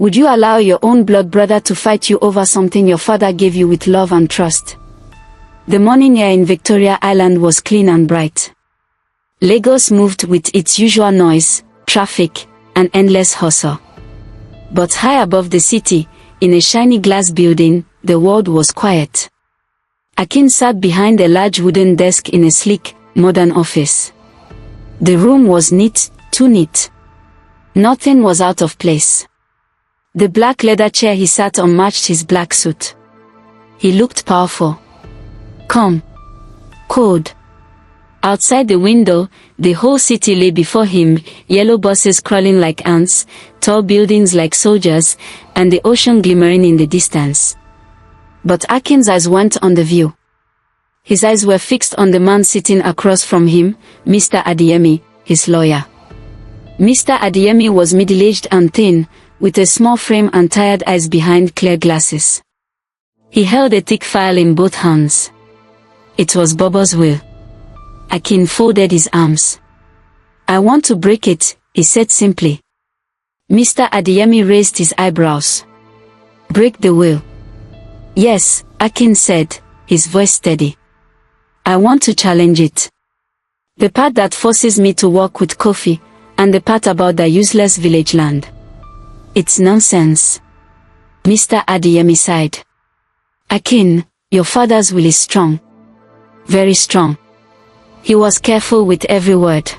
Would you allow your own blood brother to fight you over something your father gave you with love and trust? The morning air in Victoria Island was clean and bright. Lagos moved with its usual noise, traffic, and endless hustle. But high above the city, in a shiny glass building, the world was quiet. Akin sat behind a large wooden desk in a sleek, modern office. The room was neat, too neat. Nothing was out of place. The black leather chair he sat on matched his black suit. He looked powerful. Calm. Cold. Outside the window, the whole city lay before him, yellow buses crawling like ants, tall buildings like soldiers, and the ocean glimmering in the distance. But Akin's eyes weren't on the view. His eyes were fixed on the man sitting across from him, Mr. Adeyemi, his lawyer. Mr. Adeyemi was middle-aged and thin, with a small frame and tired eyes behind clear glasses. He held a thick file in both hands. It was Bobo's will. Akin folded his arms. "I want to break it," he said simply. Mr. Adeyemi raised his eyebrows. "Break the will?" "Yes," Akin said, his voice steady. "I want to challenge it. The part that forces me to work with Kofi, and the part about the useless village land. It's nonsense." Mr. Adeyemi sighed. "Akin, your father's will is strong. Very strong." He was careful with every word.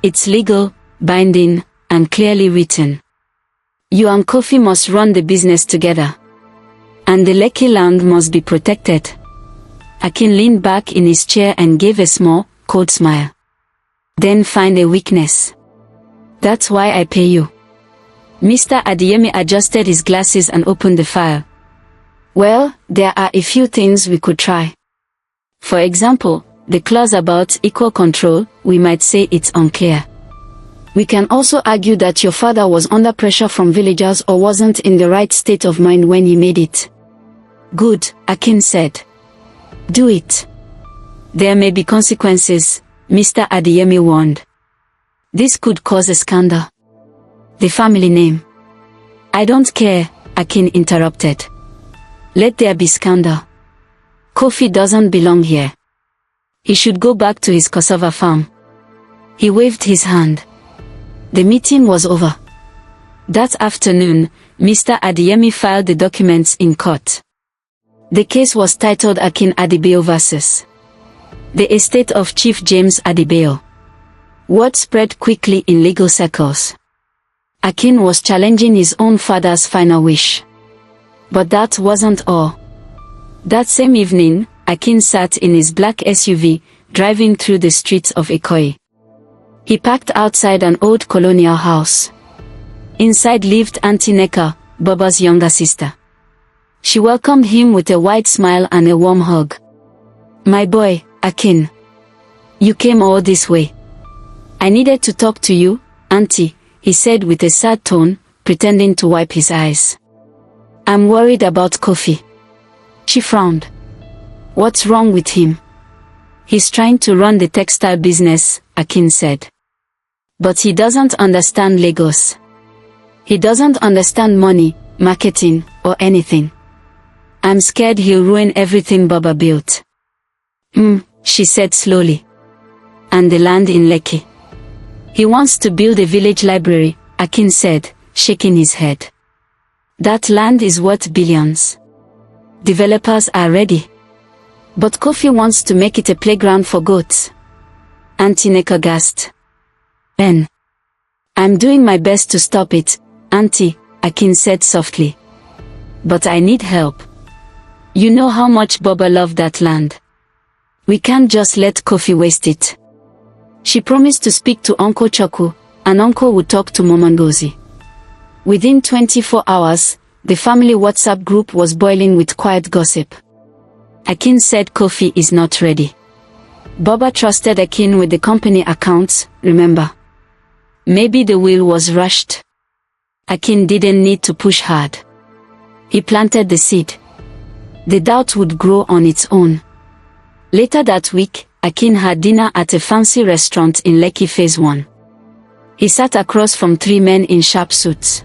"It's legal, binding, and clearly written. You and Kofi must run the business together. And the Lekki land must be protected." Akin leaned back in his chair and gave a small, cold smile. "Then find a weakness. That's why I pay you." Mr. Adeyemi adjusted his glasses and opened the file. "Well, there are a few things we could try. For example, the clause about equal control, we might say it's unclear. We can also argue that your father was under pressure from villagers or wasn't in the right state of mind when he made it." "Good," Akin said. "Do it. There may be consequences," Mr. Adeyemi warned. "This could cause a scandal." "The family name." "I don't care," Akin interrupted. "Let there be scandal. Kofi doesn't belong here. He should go back to his cassava farm." He waved his hand. The meeting was over. That afternoon, Mr. Adeyemi filed the documents in court. The case was titled Akin Adebayo vs. the Estate of Chief James Adebayo. Word spread quickly in legal circles. Akin was challenging his own father's final wish. But that wasn't all. That same evening, Akin sat in his black SUV, driving through the streets of Ikoyi. He parked outside an old colonial house. Inside lived Auntie Nneka, Bobo's younger sister. She welcomed him with a wide smile and a warm hug. "My boy, Akin. You came all this way." "I needed to talk to you, Auntie," he said with a sad tone, pretending to wipe his eyes. "I'm worried about Kofi." She frowned. "What's wrong with him?" "He's trying to run the textile business," Akin said. "But he doesn't understand Lagos. He doesn't understand money, marketing, or anything. I'm scared he'll ruin everything Baba built." She said slowly. "And the land in Lekki. He wants to build a village library," Akin said, shaking his head. "That land is worth billions. Developers are ready. But Kofi wants to make it a playground for goats." Auntie Nneka gasped. "Ben. I'm doing my best to stop it, Auntie," Akin said softly. "But I need help. You know how much Baba loved that land. We can't just let Kofi waste it." She promised to speak to Uncle Choku, and Uncle would talk to Momongozi. Within 24 hours, the family WhatsApp group was boiling with quiet gossip. Akin said Kofi is not ready. Baba trusted Akin with the company accounts, remember? Maybe the will was rushed. Akin didn't need to push hard. He planted the seed. The doubt would grow on its own. Later that week, Akin had dinner at a fancy restaurant in Lekki Phase 1. He sat across from three men in sharp suits.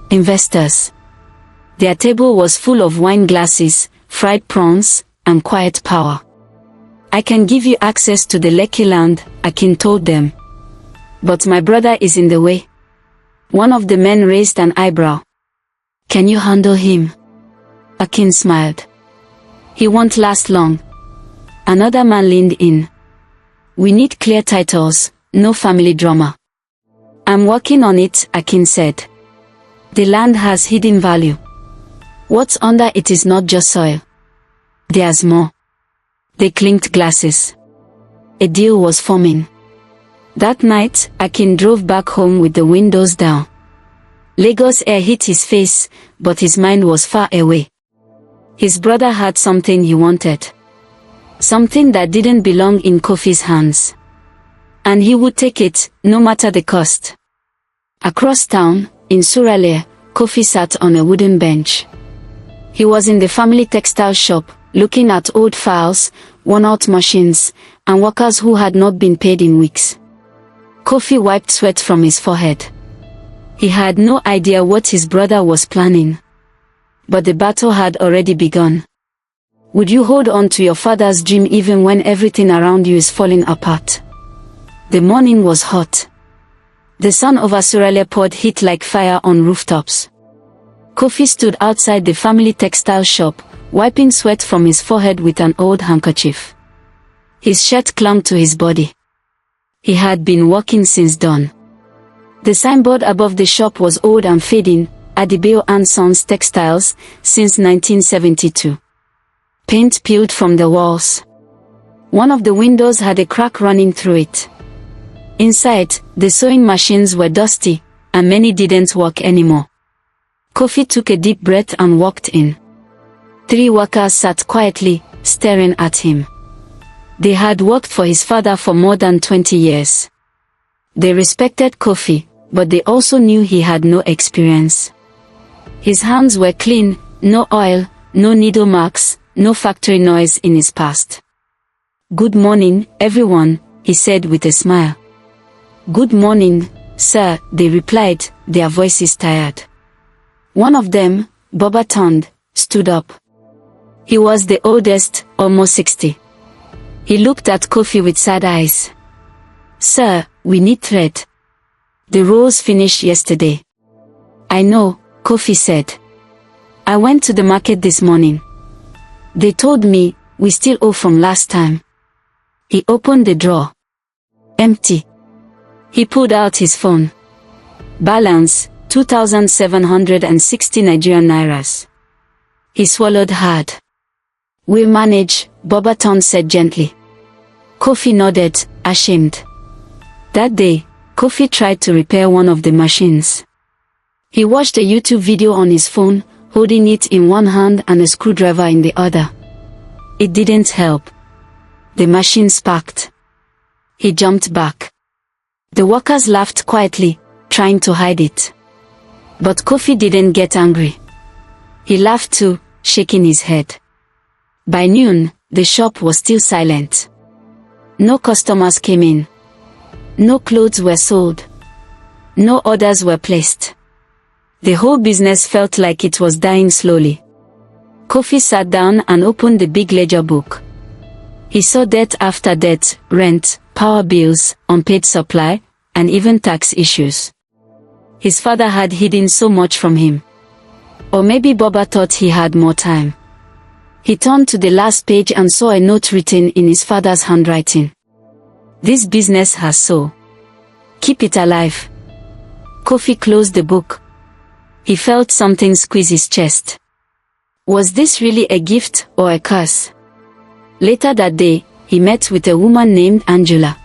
Investors. Their table was full of wine glasses, fried prawns, and quiet power. I can give you access to the Lekki land, Akin told them. But my brother is in the way. One of the men raised an eyebrow. Can you handle him? Akin smiled. He won't last long. Another man leaned in. We need clear titles, no family drama. I'm working on it, Akin said. The land has hidden value. What's under it is not just soil. There's more. They clinked glasses. A deal was forming. That night, Akin drove back home with the windows down. Lagos air hit his face, but his mind was far away. His brother had something he wanted. Something that didn't belong in Kofi's hands. And he would take it, no matter the cost. Across town, in Surulere, Kofi sat on a wooden bench. He was in the family textile shop, looking at old files, worn-out machines, and workers who had not been paid in weeks. Kofi wiped sweat from his forehead. He had no idea what his brother was planning. But the battle had already begun. Would you hold on to your father's dream even when everything around you is falling apart? The morning was hot. The sun over Surulere poured heat like fire on rooftops. Kofi stood outside the family textile shop, wiping sweat from his forehead with an old handkerchief. His shirt clung to his body. He had been working since dawn. The signboard above the shop was old and fading, Adebayo and Sons Textiles, since 1972. Paint peeled from the walls. One of the windows had a crack running through it. Inside, the sewing machines were dusty, and many didn't work anymore. Kofi took a deep breath and walked in. 3 workers sat quietly, staring at him. They had worked for his father for more than 20 years. They respected Kofi, but they also knew he had no experience. His hands were clean, no oil, no needle marks, no factory noise in his past. Good morning, everyone, he said with a smile. Good morning, sir, they replied, their voices tired. One of them, Boba turned, stood up. He was the oldest, almost 60. He looked at Kofi with sad eyes. Sir, we need thread. The rolls finished yesterday. I know, Kofi said. I went to the market this morning. They told me, we still owe from last time. He opened the drawer. Empty. He pulled out his phone. Balance, 2,760 Nigerian nairas. He swallowed hard. We'll manage, Bobaton said gently. Kofi nodded, ashamed. That day, Kofi tried to repair one of the machines. He watched a YouTube video on his phone, holding it in one hand and a screwdriver in the other. It didn't help. The machine sparked. He jumped back. The workers laughed quietly, trying to hide it. But Kofi didn't get angry. He laughed too, shaking his head. By noon, the shop was still silent. No customers came in. No clothes were sold. No orders were placed. The whole business felt like it was dying slowly. Kofi sat down and opened the big ledger book. He saw debt after debt, rent, power bills, unpaid supply, and even tax issues. His father had hidden so much from him. Or maybe Boba thought he had more time. He turned to the last page and saw a note written in his father's handwriting. This business has soul. Keep it alive. Kofi closed the book. He felt something squeeze his chest. Was this really a gift or a curse? Later that day, he met with a woman named Angela.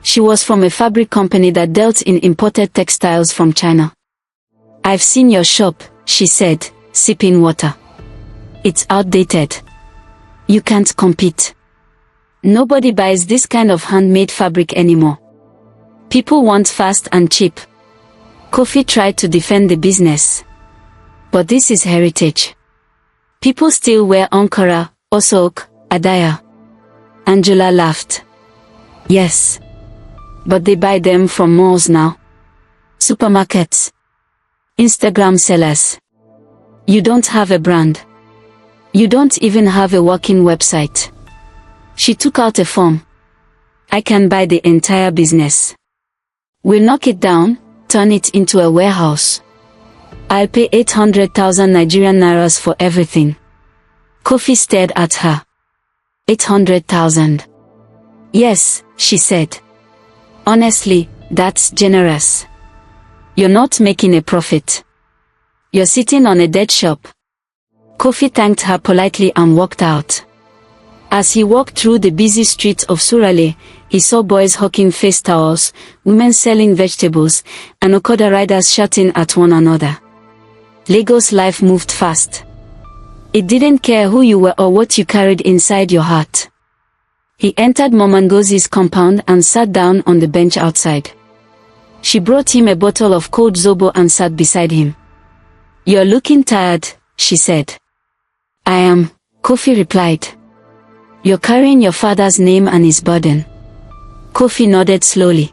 She was from a fabric company that dealt in imported textiles from China. I've seen your shop, she said, sipping water. It's outdated. You can't compete. Nobody buys this kind of handmade fabric anymore. People want fast and cheap. Kofi tried to defend the business. But this is heritage. People still wear Ankara, Osok, Adaya. Angela laughed. Yes. But they buy them from malls now. Supermarkets. Instagram sellers. You don't have a brand. You don't even have a working website. She took out a form. I can buy the entire business. We'll knock it down, turn it into a warehouse. I'll pay 800,000 Nigerian nairas for everything. Kofi stared at her. 800,000. Yes, she said. Honestly, that's generous. You're not making a profit. You're sitting on a dead shop. Kofi thanked her politely and walked out. As he walked through the busy streets of Surulere, he saw boys hawking face towels, women selling vegetables, and Okada riders shouting at one another. Lagos life moved fast. It didn't care who you were or what you carried inside your heart. He entered Mama Ngozi's compound and sat down on the bench outside. She brought him a bottle of cold zobo and sat beside him. "You're looking tired," she said. "I am," Kofi replied. "You're carrying your father's name and his burden." Kofi nodded slowly.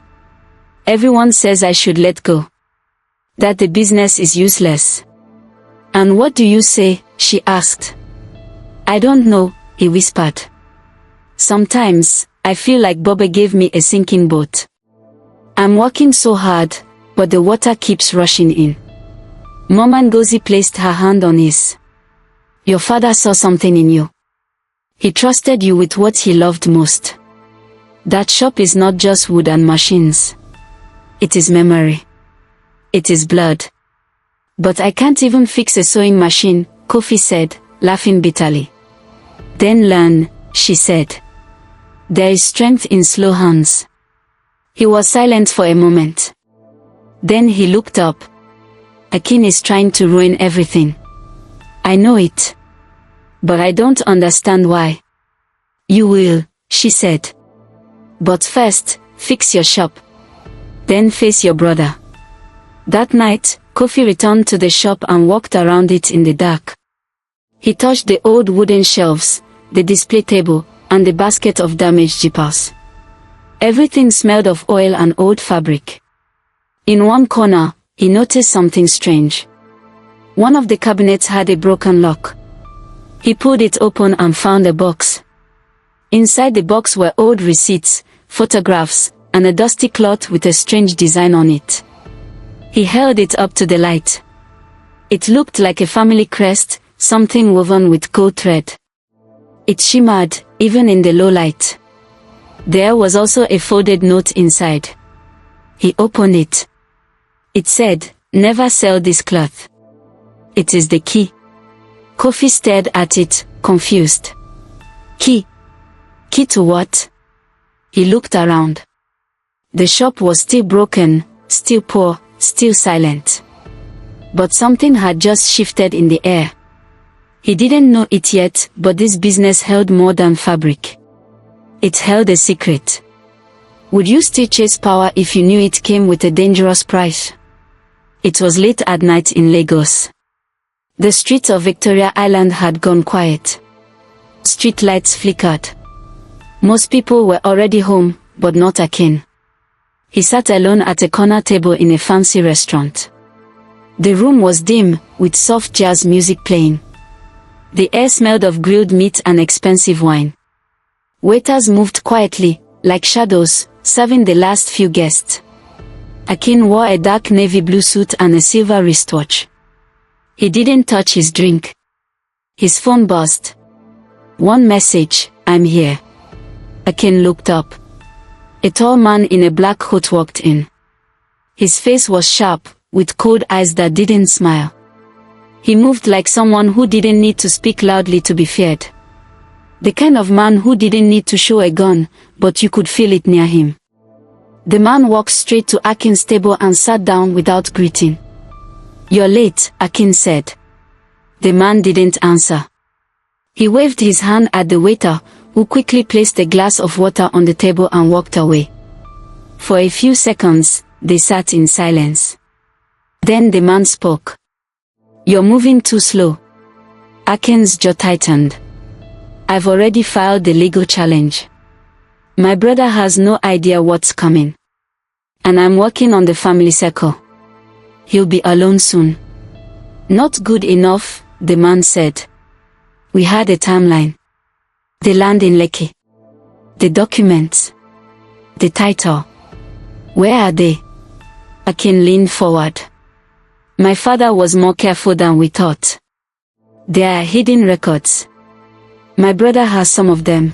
"Everyone says I should let go. That the business is useless." "And what do you say?" she asked. "I don't know," he whispered. "Sometimes, I feel like Baba gave me a sinking boat. I'm working so hard, but the water keeps rushing in." Mama Ngozi placed her hand on his. "Your father saw something in you. He trusted you with what he loved most. That shop is not just wood and machines. It is memory. It is blood." "But I can't even fix a sewing machine," Kofi said, laughing bitterly. "Then learn," she said. "There is strength in slow hands." He was silent for a moment. Then he looked up. "Akin is trying to ruin everything. I know it. But I don't understand why." "You will," she said. "But first, fix your shop. Then face your brother." That night, Kofi returned to the shop and walked around it in the dark. He touched the old wooden shelves, the display table, and the basket of damaged jippers. Everything smelled of oil and old fabric. In one corner, he noticed something strange. One of the cabinets had a broken lock. He pulled it open and found a box. Inside the box were old receipts, photographs, and a dusty cloth with a strange design on it. He held it up to the light. It looked like a family crest, something woven with gold thread. It shimmered, even in the low light. There was also a folded note inside. He opened it. It said, "Never sell this cloth." "It is the key." Kofi stared at it, confused. "Key? Key to what?" He looked around. The shop was still broken, still poor, still silent. But something had just shifted in the air. He didn't know it yet, but this business held more than fabric. It held a secret. Would you still chase power if you knew it came with a dangerous price? It was late at night in Lagos. The streets of Victoria Island had gone quiet. Street lights flickered. Most people were already home, but not Akin. He sat alone at a corner table in a fancy restaurant. The room was dim, with soft jazz music playing. The air smelled of grilled meat and expensive wine. Waiters moved quietly, like shadows, serving the last few guests. Akin wore a dark navy blue suit and a silver wristwatch. He didn't touch his drink. His phone buzzed. One message, "I'm here." Akin looked up. A tall man in a black coat walked in. His face was sharp, with cold eyes that didn't smile. He moved like someone who didn't need to speak loudly to be feared. The kind of man who didn't need to show a gun, but you could feel it near him. The man walked straight to Akin's table and sat down without greeting. "You're late," Akin said. The man didn't answer. He waved his hand at the waiter, who quickly placed a glass of water on the table and walked away. For a few seconds, they sat in silence. Then the man spoke. "You're moving too slow." Akin's jaw tightened. "I've already filed the legal challenge. My brother has no idea what's coming. And I'm working on the family circle. He'll be alone soon. Not good enough, the man said. We had a timeline. The land in Lekki. The documents. The title. Where are they? Akin leaned forward. My father was more careful than we thought. There are hidden records. My brother has some of them.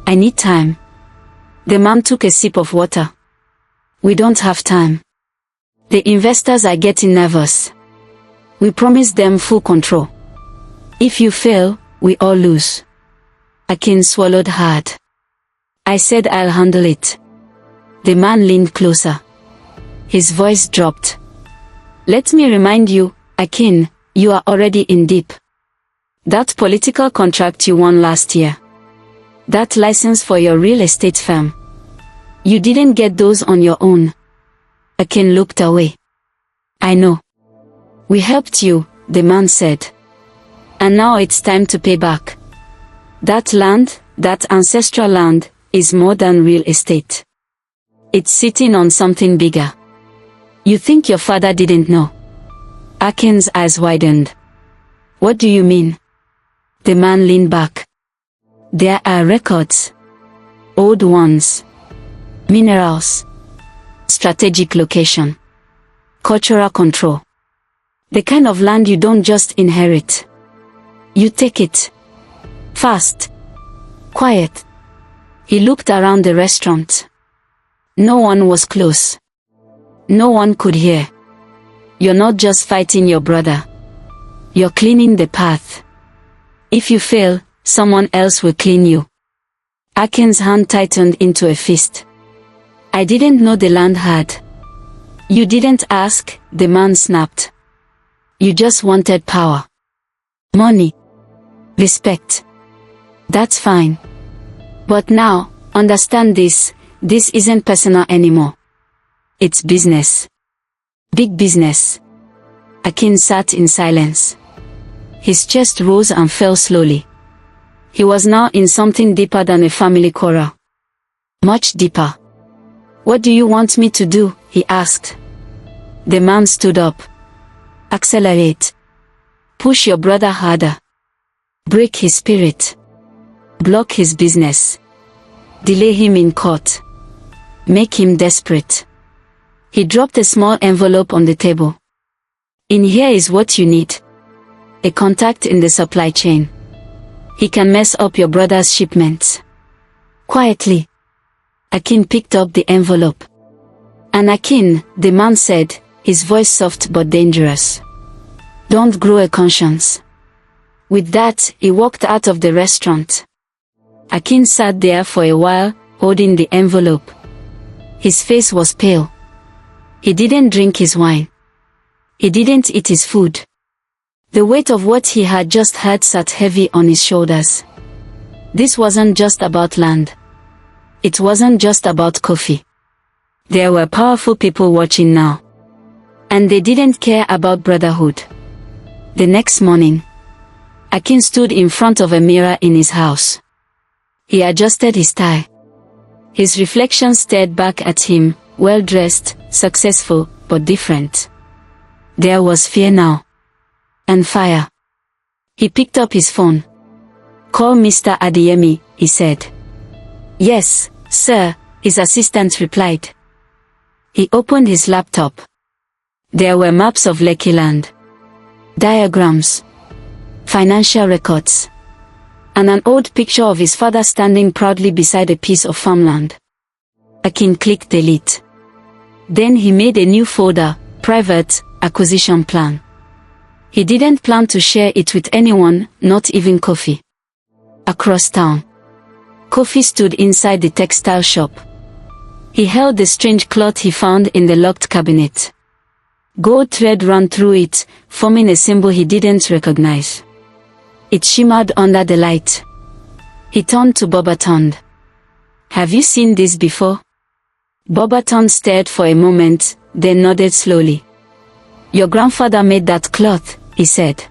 I need time. The man took a sip of water. We don't have time. The investors are getting nervous. We promised them full control. If you fail, we all lose. Akin swallowed hard. I said I'll handle it. The man leaned closer. His voice dropped. Let me remind you, Akin, you are already in deep. That political contract you won last year. That license for your real estate firm. You didn't get those on your own. Akin looked away. I know. We helped you, the man said. And now it's time to pay back. That land, that ancestral land, is more than real estate. It's sitting on something bigger. You think your father didn't know? Akin's eyes widened. What do you mean? The man leaned back. There are records. Old ones. Minerals. Strategic location. Cultural control. The kind of land you don't just inherit. You take it. Fast. Quiet. He looked around the restaurant. No one was close. No one could hear. You're not just fighting your brother. You're cleaning the path. If you fail, someone else will clean you. Akin's hand tightened into a fist. I didn't know the land had. You didn't ask, the man snapped. You just wanted power. Money. Respect. That's fine. But now, understand this isn't personal anymore. It's business. Big business. Akin sat in silence. His chest rose and fell slowly. He was now in something deeper than a family quarrel. Much deeper. What do you want me to do? He asked. The man stood up. Accelerate. Push your brother harder. Break his spirit. Block his business. Delay him in court. Make him desperate. He dropped a small envelope on the table. In here is what you need. A contact in the supply chain. He can mess up your brother's shipments. Quietly. Akin picked up the envelope. And Akin, the man said, his voice soft but dangerous. Don't grow a conscience. With that, he walked out of the restaurant. Akin sat there for a while, holding the envelope. His face was pale. He didn't drink his wine. He didn't eat his food. The weight of what he had just heard sat heavy on his shoulders. This wasn't just about land. It wasn't just about Kofi. There were powerful people watching now. And they didn't care about brotherhood. The next morning, Akin stood in front of a mirror in his house. He adjusted his tie. His reflection stared back at him, well-dressed, successful, but different. There was fear now. And fire. He picked up his phone. Call Mr. Adeyemi, he said. Yes, sir, his assistant replied. He opened his laptop. There were maps of Lekki land. Diagrams. Financial records. And an old picture of his father standing proudly beside a piece of farmland. Akin clicked delete. Then he made a new folder, Private, Acquisition Plan. He didn't plan to share it with anyone, not even Kofi. Across town. Kofi stood inside the textile shop. He held the strange cloth he found in the locked cabinet. Gold thread ran through it, forming a symbol he didn't recognize. It shimmered under the light. He turned to Bobaton. Have you seen this before? Bobaton stared for a moment, then nodded slowly. Your grandfather made that cloth, he said.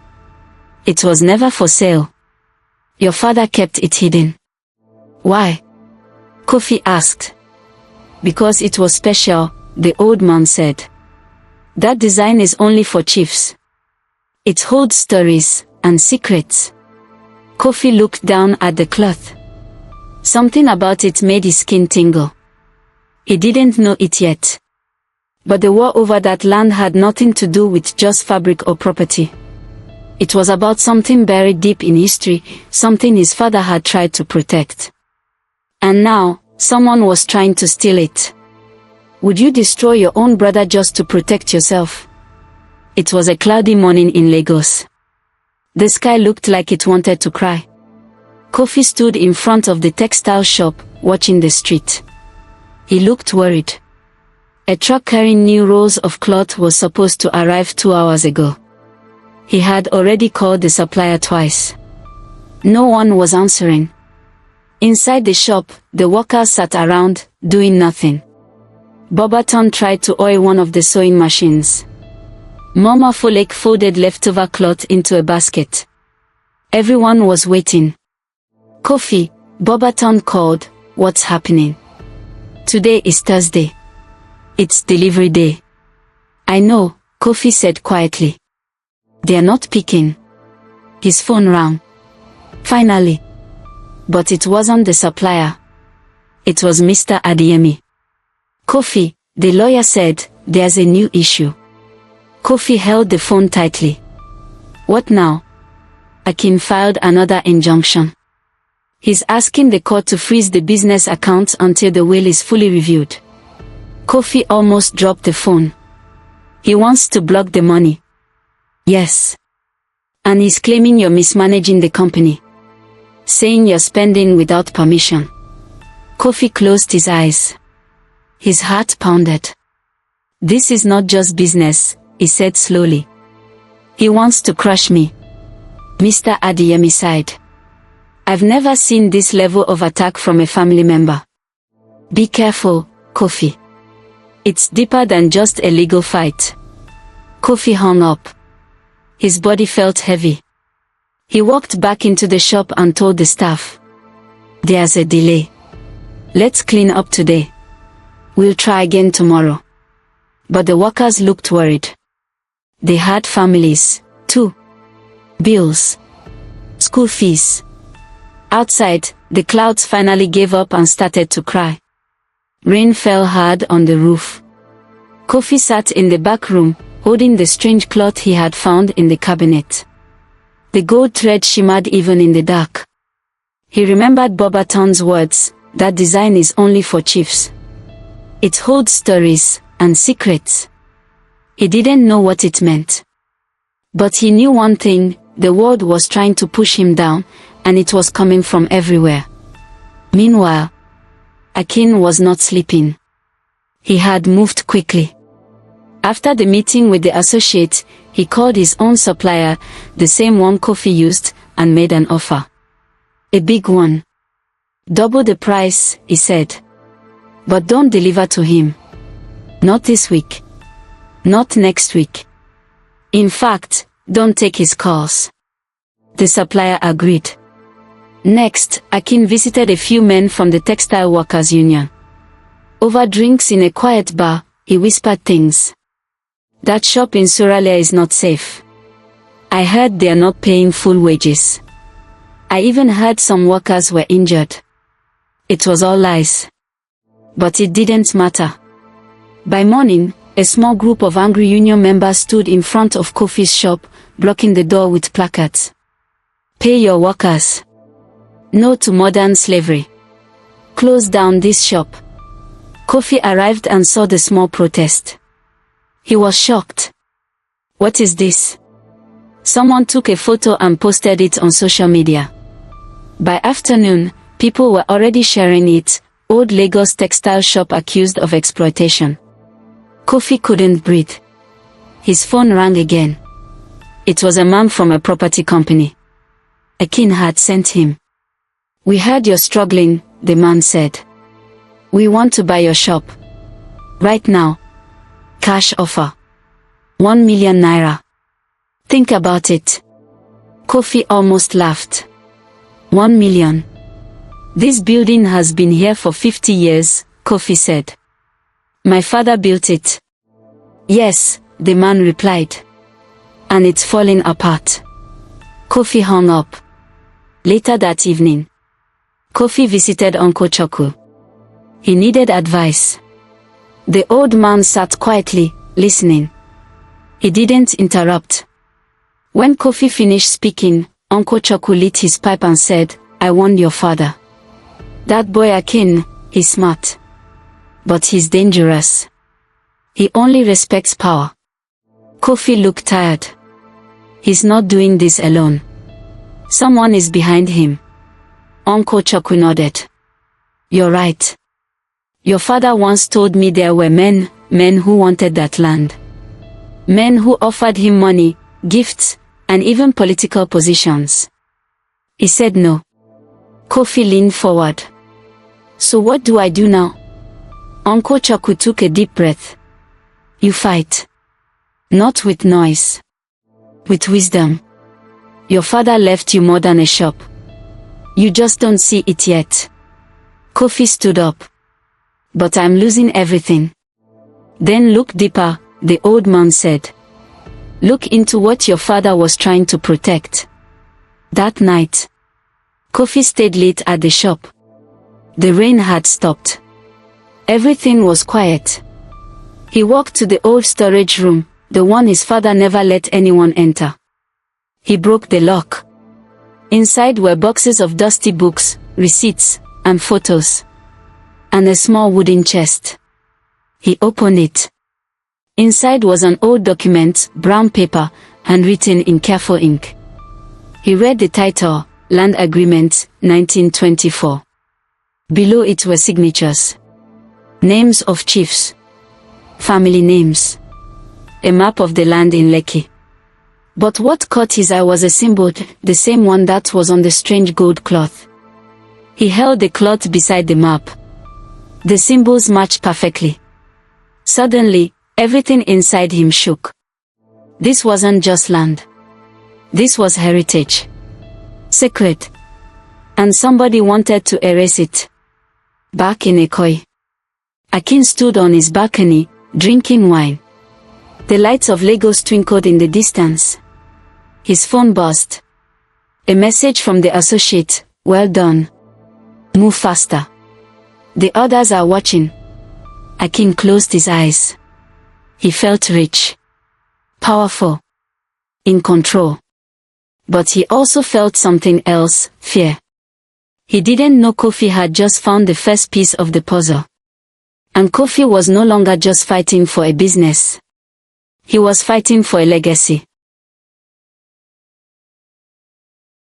It was never for sale. Your father kept it hidden. Why? Kofi asked. Because it was special, the old man said. That design is only for chiefs. It holds stories and secrets. Kofi looked down at the cloth. Something about it made his skin tingle. He didn't know it yet. But the war over that land had nothing to do with just fabric or property. It was about something buried deep in history, something his father had tried to protect. And now, someone was trying to steal it. Would you destroy your own brother just to protect yourself? It was a cloudy morning in Lagos. The sky looked like it wanted to cry. Kofi stood in front of the textile shop, watching the street. He looked worried. A truck carrying new rolls of cloth was supposed to arrive 2 hours ago. He had already called the supplier twice. No one was answering. Inside the shop, the workers sat around, doing nothing. Bobaton tried to oil one of the sewing machines. Mama Folek folded leftover cloth into a basket. Everyone was waiting. Kofi, Bobaton called, "What's happening?" "Today is Thursday. It's delivery day." "I know," Kofi said quietly. "They're not picking." His phone rang. Finally. But it wasn't the supplier. It was Mr. Adeyemi. "Kofi," the lawyer said, "there's a new issue." Kofi held the phone tightly. "What now?" Akin filed another injunction. He's asking the court to freeze the business accounts until the will is fully reviewed. Kofi almost dropped the phone. He wants to block the money. Yes. And he's claiming you're mismanaging the company. Saying you're spending without permission. Kofi closed his eyes. His heart pounded. "This is not just business," he said slowly. "He wants to crush me." Mr. Adeyemi sighed. "I've never seen this level of attack from a family member." "Be careful, Kofi. It's deeper than just a legal fight." Kofi hung up. His body felt heavy. He walked back into the shop and told the staff, "There's a delay. Let's clean up today. We'll try again tomorrow." But the workers looked worried. They had families, too. Bills. School fees. Outside, the clouds finally gave up and started to cry. Rain fell hard on the roof. Kofi sat in the back room, holding the strange cloth he had found in the cabinet. The gold thread shimmered even in the dark. He remembered Bobaton's words, "That design is only for chiefs. It holds stories and secrets." He didn't know what it meant. But he knew one thing, the world was trying to push him down, and it was coming from everywhere. Meanwhile, Akin was not sleeping. He had moved quickly. After the meeting with the associate, he called his own supplier, the same one Kofi used, and made an offer. A big one. "Double the price," he said. "But don't deliver to him. Not this week. Not next week. In fact, don't take his calls." The supplier agreed. Next, Akin visited a few men from the Textile Workers Union. Over drinks in a quiet bar, he whispered things. "That shop in Surulere is not safe. I heard they are not paying full wages. I even heard some workers were injured." It was all lies. But it didn't matter. By morning, a small group of angry union members stood in front of Kofi's shop, blocking the door with placards. "Pay your workers. No to modern slavery. Close down this shop." Kofi arrived and saw the small protest. He was shocked. "What is this?" Someone took a photo and posted it on social media. By afternoon, people were already sharing it. Old Lagos textile shop accused of exploitation. Kofi couldn't breathe. His phone rang again. It was a man from a property company. Akin had sent him. "We heard you're struggling," the man said. "We want to buy your shop. Right now. Cash offer. 1 million naira. Think about it." Kofi almost laughed. 1 million. "This building has been here for 50 years, Kofi said. "My father built it." "Yes, the man replied. And it's falling apart. Kofi hung up. Later that evening, Kofi visited Uncle Choku. He needed advice. The old man sat quietly, listening. He didn't interrupt. When Kofi finished speaking, Uncle Choku lit his pipe and said, "I warned your father. That boy Akin, he's smart. But he's dangerous. He only respects power." Kofi looked tired. "He's not doing this alone. Someone is behind him." Uncle Choku nodded. "You're right. Your father once told me there were men who wanted that land. Men who offered him money, gifts, and even political positions." He said no. Kofi leaned forward. "So what do I do now?" Uncle Choku took a deep breath. "You fight. Not with noise. With wisdom. Your father left you more than a shop. You just don't see it yet." Kofi stood up. "But I'm losing everything." "Then look deeper," the old man said. "Look into what your father was trying to protect." That night, Kofi stayed late at the shop. The rain had stopped. Everything was quiet. He walked to the old storage room, the one his father never let anyone enter. He broke the lock. Inside were boxes of dusty books, receipts, and photos. And a small wooden chest. He opened it. Inside was an old document, brown paper, handwritten in careful ink. He read the title, Land Agreement, 1924. Below it were signatures. Names of chiefs. Family names. A map of the land in Lekki. But what caught his eye was a symbol, the same one that was on the strange gold cloth. He held the cloth beside the map. The symbols matched perfectly. Suddenly, everything inside him shook. This wasn't just land. This was heritage. Sacred. And somebody wanted to erase it. Back in Ekoi, Akin stood on his balcony, drinking wine. The lights of Lagos twinkled in the distance. His phone buzzed. A message from the associate, "Well done. Move faster. The others are watching." Akin closed his eyes. He felt rich. Powerful. In control. But he also felt something else, fear. He didn't know Kofi had just found the first piece of the puzzle. And Kofi was no longer just fighting for a business. He was fighting for a legacy.